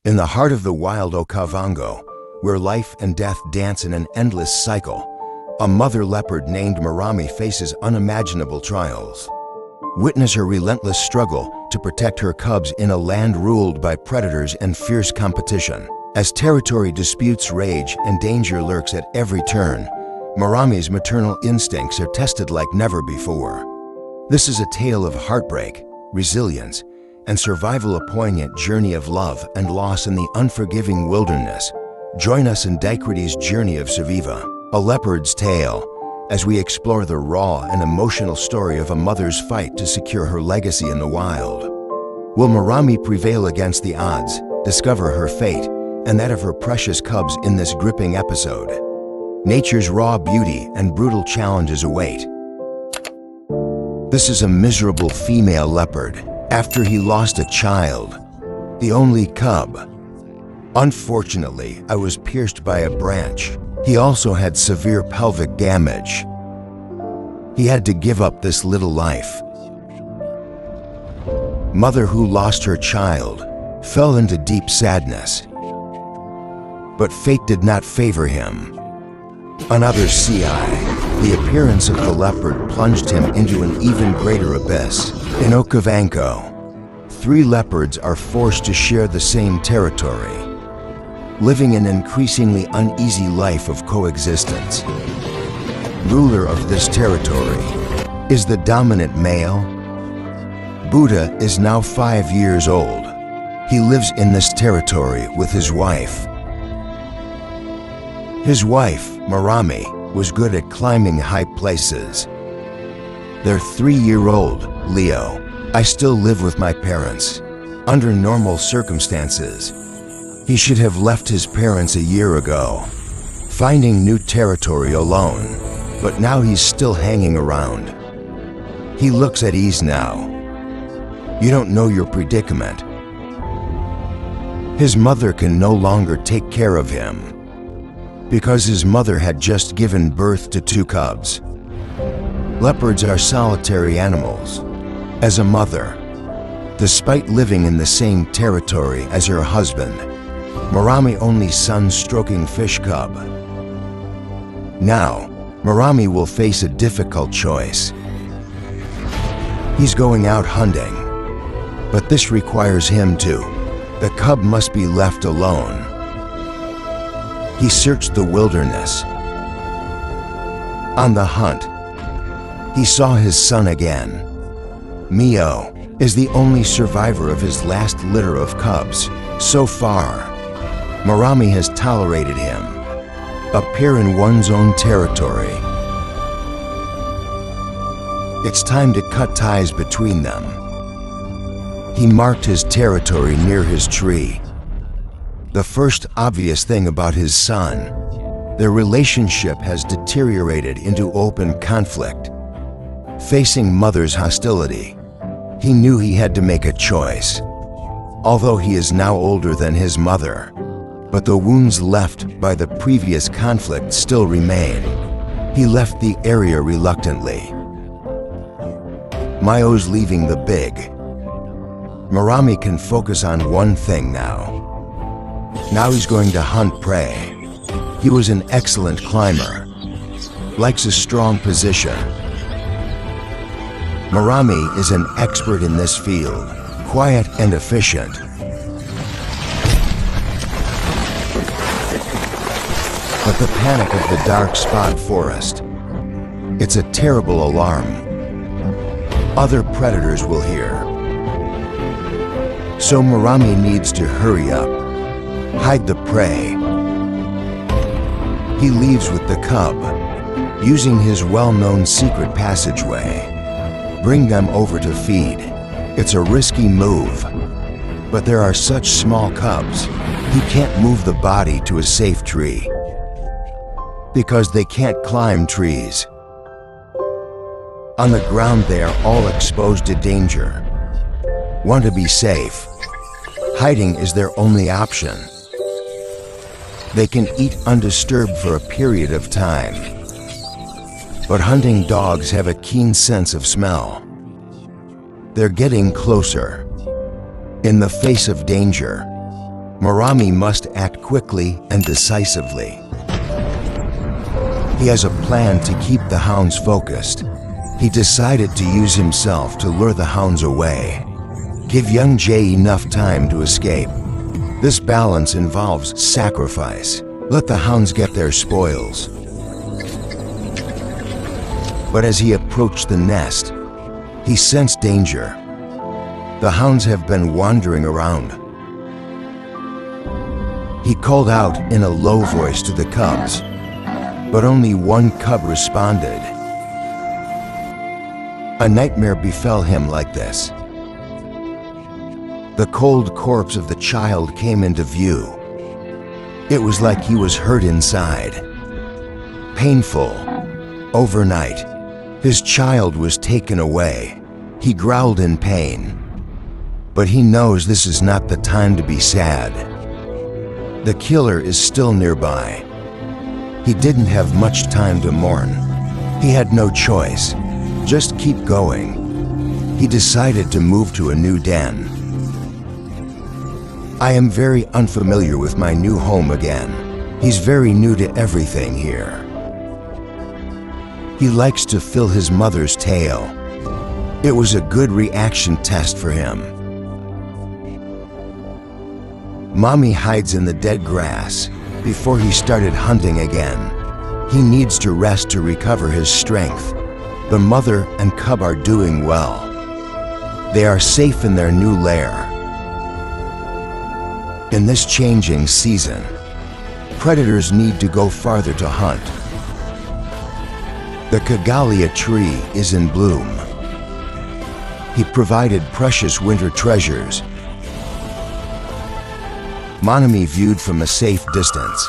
In the heart of the wild Okavango, where life and death dance in an endless cycle, a mother leopard named Morami faces unimaginable trials. Witness her relentless struggle to protect her cubs in a land ruled by predators and fierce competition. As territory disputes rage and danger lurks at every turn, Morami's maternal instincts are tested like never before. This is a tale of heartbreak, resilience, and survival, a poignant journey of love and loss in the unforgiving wilderness. Join us in Daikriti's journey of Surviva, a leopard's tale, as we explore the raw and emotional story of a mother's fight to secure her legacy in the wild. Will Morami prevail against the odds, discover her fate, and that of her precious cubs in this gripping episode? Nature's raw beauty and brutal challenges await. This is a miserable female leopard after he lost a child, the only cub. Unfortunately, I was pierced by a branch. He also had severe pelvic damage. He had to give up this little life. Mother who lost her child fell into deep sadness. But fate did not favor him. Another CI, the appearance of the leopard plunged him into an even greater abyss. In Okavango, 3 leopards are forced to share the same territory, living an increasingly uneasy life of coexistence. Ruler of this territory is the dominant male. Buddha is now 5 years old. He lives in this territory with his wife. His wife, Morami, was good at climbing high places. Their 3-year-old, Leo, I still live with my parents. Under normal circumstances, he should have left his parents a year ago, finding new territory alone, but now he's still hanging around. He looks at ease now. You don't know your predicament. His mother can no longer take care of him because his mother had just given birth to 2 cubs. Leopards are solitary animals. As a mother, despite living in the same territory as her husband, Morami only son-stroking fish cub. Now, Morami will face a difficult choice. He's going out hunting, but this requires him to. The cub must be left alone. He searched the wilderness. On the hunt, he saw his son again. Mio is the only survivor of his last litter of cubs. So far, Morami has tolerated him appear in one's own territory. It's time to cut ties between them. He marked his territory near his tree. The first obvious thing about his son, their relationship has deteriorated into open conflict. Facing mother's hostility, he knew he had to make a choice. Although he is now older than his mother, but the wounds left by the previous conflict still remain. He left the area reluctantly. Mio's leaving the big. Morami can focus on one thing now. Now he's going to hunt prey. He was an excellent climber, likes a strong position. Morami is an expert in this field, quiet and efficient. But the panic of the dark spot forest, it's a terrible alarm. Other predators will hear. So Morami needs to hurry up, hide the prey. He leaves with the cub, using his well-known secret passageway. Bring them over to feed. It's a risky move, but there are such small cubs, he can't move the body to a safe tree because they can't climb trees. On the ground, they are all exposed to danger. Want to be safe? Hiding is their only option. They can eat undisturbed for a period of time. But hunting dogs have a keen sense of smell. They're getting closer. In the face of danger, Morami must act quickly and decisively. He has a plan to keep the hounds focused. He decided to use himself to lure the hounds away. Give young Jay enough time to escape. This balance involves sacrifice. Let the hounds get their spoils. But as he approached the nest, he sensed danger. The hounds have been wandering around. He called out in a low voice to the cubs, but only one cub responded. A nightmare befell him like this. The cold corpse of the child came into view. It was like he was hurt inside. Painful. Overnight, his child was taken away. He growled in pain. But he knows this is not the time to be sad. The killer is still nearby. He didn't have much time to mourn. He had no choice. Just keep going. He decided to move to a new den. I am very unfamiliar with my new home again. He's very new to everything here. He likes to fill his mother's tail. It was a good reaction test for him. Mommy hides in the dead grass before he started hunting again. He needs to rest to recover his strength. The mother and cub are doing well. They are safe in their new lair. In this changing season, predators need to go farther to hunt. The Kagalia tree is in bloom. He provided precious winter treasures. Morami viewed from a safe distance.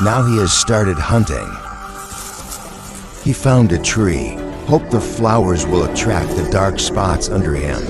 Now he has started hunting. He found a tree, hoped the flowers will attract the dark spots under him.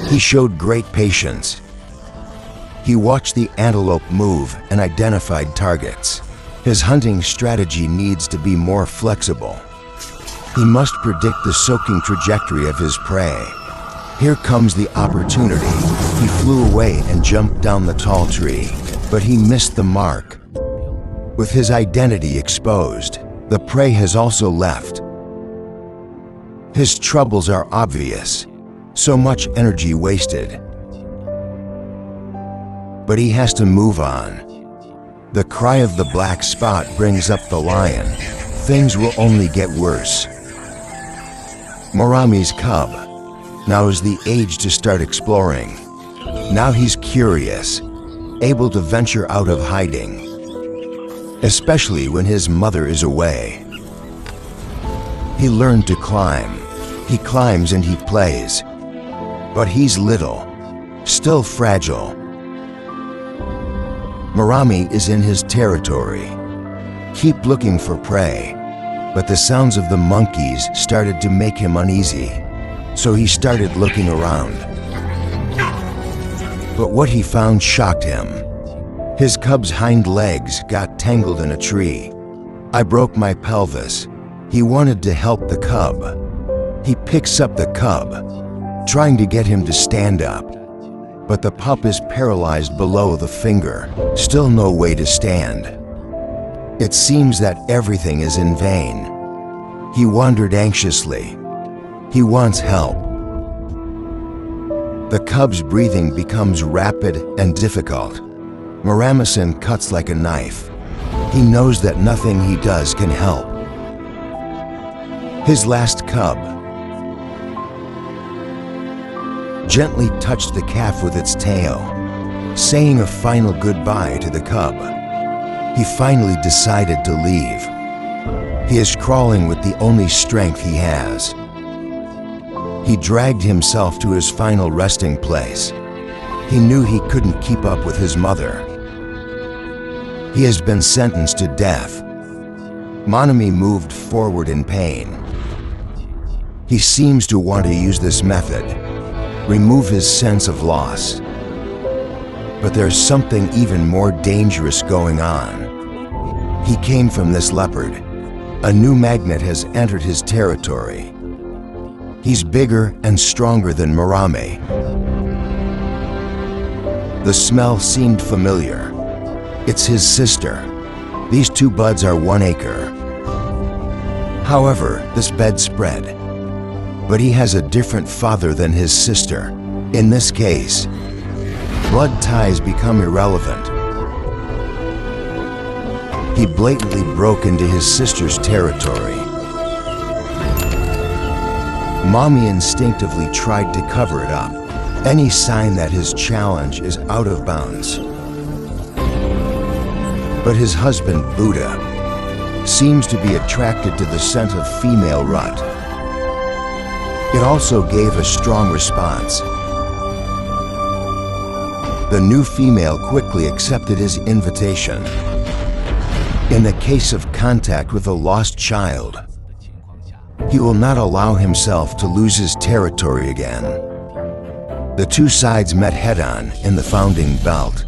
He showed great patience. He watched the antelope move and identified targets. His hunting strategy needs to be more flexible. He must predict the soaking trajectory of his prey. Here comes the opportunity. He flew away and jumped down the tall tree, but he missed the mark. With his identity exposed, the prey has also left. His troubles are obvious. So much energy wasted. But he has to move on. The cry of the black spot brings up the lion. Things will only get worse. Morami's cub. Now is the age to start exploring. Now he's curious, able to venture out of hiding, especially when his mother is away. He learned to climb. He climbs and he plays. But he's little, still fragile. Morami is in his territory. Keep looking for prey. But the sounds of the monkeys started to make him uneasy. So he started looking around. But what he found shocked him. His cub's hind legs got tangled in a tree. I broke my pelvis. He wanted to help the cub. He picks up the cub, trying to get him to stand up. But the pup is paralyzed below the finger. Still no way to stand. It seems that everything is in vain. He wondered anxiously. He wants help. The cub's breathing becomes rapid and difficult. Morami cuts like a knife. He knows that nothing he does can help. His last cub gently touched the calf with its tail, saying a final goodbye to the cub. He finally decided to leave. He is crawling with the only strength he has. He dragged himself to his final resting place. He knew he couldn't keep up with his mother. He has been sentenced to death. Morami moved forward in pain. He seems to want to use this method, remove his sense of loss. But there's something even more dangerous going on. He came from this leopard. A new magnet has entered his territory. He's bigger and stronger than Morami. The smell seemed familiar. It's his sister. These two buds are 1 acre. However, this bed spread. But he has a different father than his sister. In this case, blood ties become irrelevant. He blatantly broke into his sister's territory. Mommy instinctively tried to cover it up, any sign that his challenge is out of bounds. But his husband, Buddha, seems to be attracted to the scent of female rut. It also gave a strong response. The new female quickly accepted his invitation. In the case of contact with a lost child, he will not allow himself to lose his territory again. The two sides met head-on in the founding belt.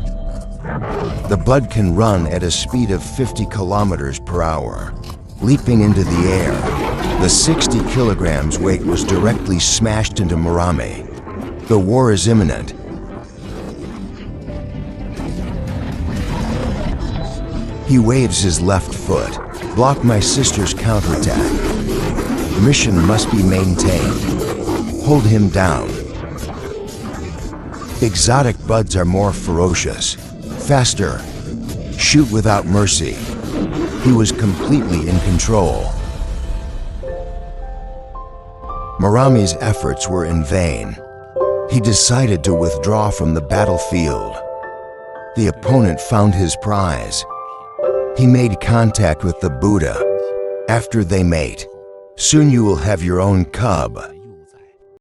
The bud can run at a speed of 50 kilometers per hour, leaping into the air. The 60 kilograms weight was directly smashed into Morami. The war is imminent. He waves his left foot. Block my sister's counterattack. Mission must be maintained. Hold him down. Exotic buds are more ferocious, faster, shoot without mercy. He was completely in control. Morami's efforts were in vain. He decided to withdraw from the battlefield. The opponent found his prize. He made contact with the Buddha. After they mate, soon you will have your own cub.